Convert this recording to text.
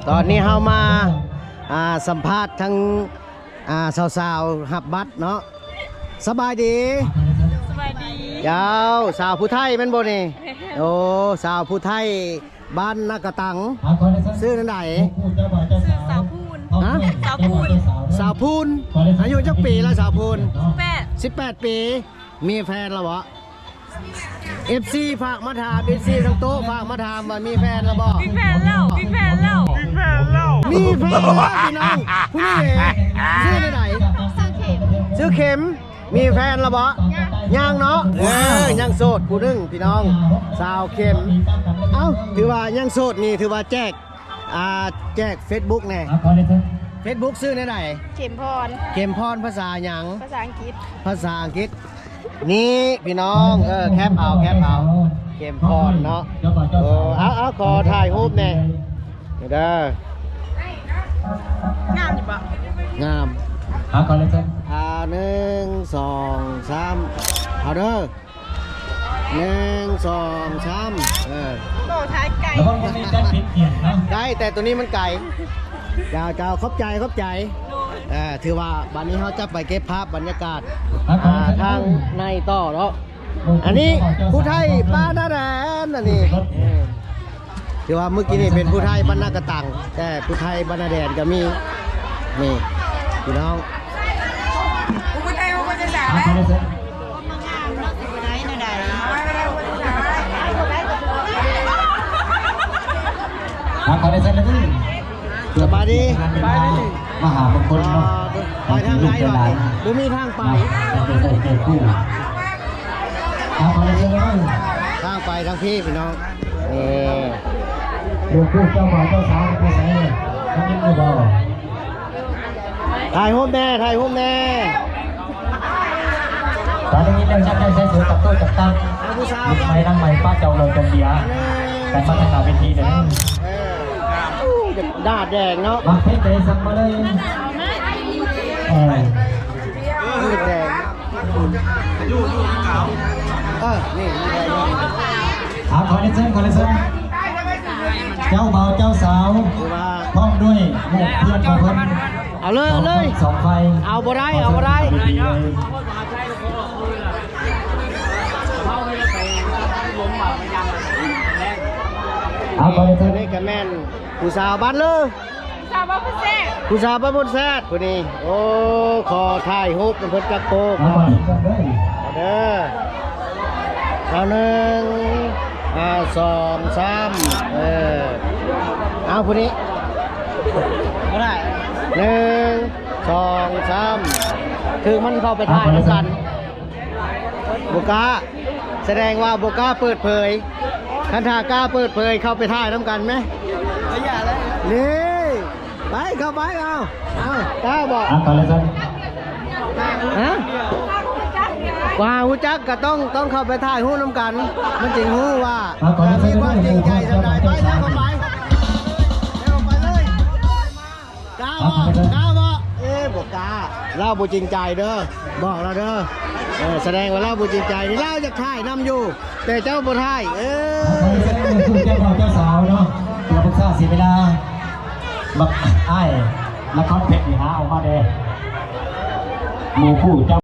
ตอนนี้เฮามาสัมภาษณ์ทั้งสาวๆหับบัตรเนาะสบายดีสบายดียาวสาวผู้ไทยเป็นบ่นี่โอ้สาวผู้ไทยบ้านนากระตังซื้อนั่นไหนชื่อสาวพูนฮะสาวพูนสาวพูนอายุจักปีแล้วสาวพูน18 ปีมีแฟนแล้วบ่FC ฝากมาถาม FC ทั้งโต๊ะฝากมาถามว่ามีแฟนแล้วบ่มีแฟนแล้วมีแฟนแล้วพี่น้องผู้นี้เองชื่อไหนชื่อเข็มมีแฟนแล้วบ่ยังเนาะยังโสดผู้นึงพี่น้องสาวเข็มเอ้าถือว่ายังโสดนี่ถือว่าแจก Facebook แน่ Facebook ชื่อไหนเข็มพรภาษาหยังภาษาอังกฤษนี่พี่น้องแคปเอาเกมพรเนาะเอาขอถ่ายรูปแน่เด้องามอยู่ปะงามก่อนเลยจ้ะ1 2 3เอาเด้อ1 2 3โตท้ายไก่แล้วก็มีการเปลี่ยนนะได้แต่ตัวนี้มันไก่เจ้าขอบใจถือว่าวันนี้เขาจะไปเก็บภาพบรรยากาศทางในต่อเนาะอันนี้ผู้ไทยบ้านนาแดนอันนี้ถือว่าเมื่อกี้นี่เป็นผู้ไทยบ้านนากระตังแต่ผู้ไทยบ้านนาแดนก็มีนี่พี่น้องผู้ไทยผู้ภาษาแล้วก่อนเลยจ้ะสบายดีมหามงคลเนาะไปทางไหนวะดูมีทางไปทางไปทางพี่พี่น้องดูคู่เจ้าบ่าวเจ้าสาวไปใส่ทั้งนี้ก็บอกถ่ายรูปแน่ตอนนี้เรื่องชักได้ใช้สื่อตับโต้จับตั้งไม่นั่งใหม่ป้าเจ้าเราจมเดียแต่มาตรฐานเวทีเดี๋ยวด่าแดงเนาะมาเพชรเตะสั่งมาเลยแดงนี่ขอเลเซนเจ้าบ่าวเจ้าสาวพร้อมด้วยหมู่เพื่อนของคนเอาเลยสองไฟเอาบ่ได้ก่อนเลยนี่กับแม่นผู้สาวบ้านเลยผู้สาวบ้านบนแซดคนนี้โอ้ขอถ่ายรูปเป็นเพื่อนจักโกเด้อเอา1 2 3เอาคนนี้ก็ได้1 2 3คือมันเข้าไปถ่ายด้วยกันบุกาแสดงว่าบุกาเปิดเผยคันทากล้าเปิดเผยเข้าไปถ่ายน้ำกันไหมอย่าเลยนี่ไปเข้าไปเอากล้าบอกก่อนเลยจ้ะฮะกว่าหูจักก็ต้องเข้าไปถ่ายหู้น้ำกันมันจริงหู้ว่ามีความจริงใจสำหรับไปแล้วเข้าไปเลยกล้าบอกบอกกล้าเล่าบุจริงใจเด้อบอกเราเด้อแสดงว่าเล่าบุจริงใจนี่เล่าจะถ่ายนำอยู่แต่เจ้าบุถ่ายเจ้าบ่าวเจ้าสาวเนาะเราพึกษาเสียเวลาบักอ้ายละครเพชรนี่หาออกมาเด้หมู่ผู้เจ้า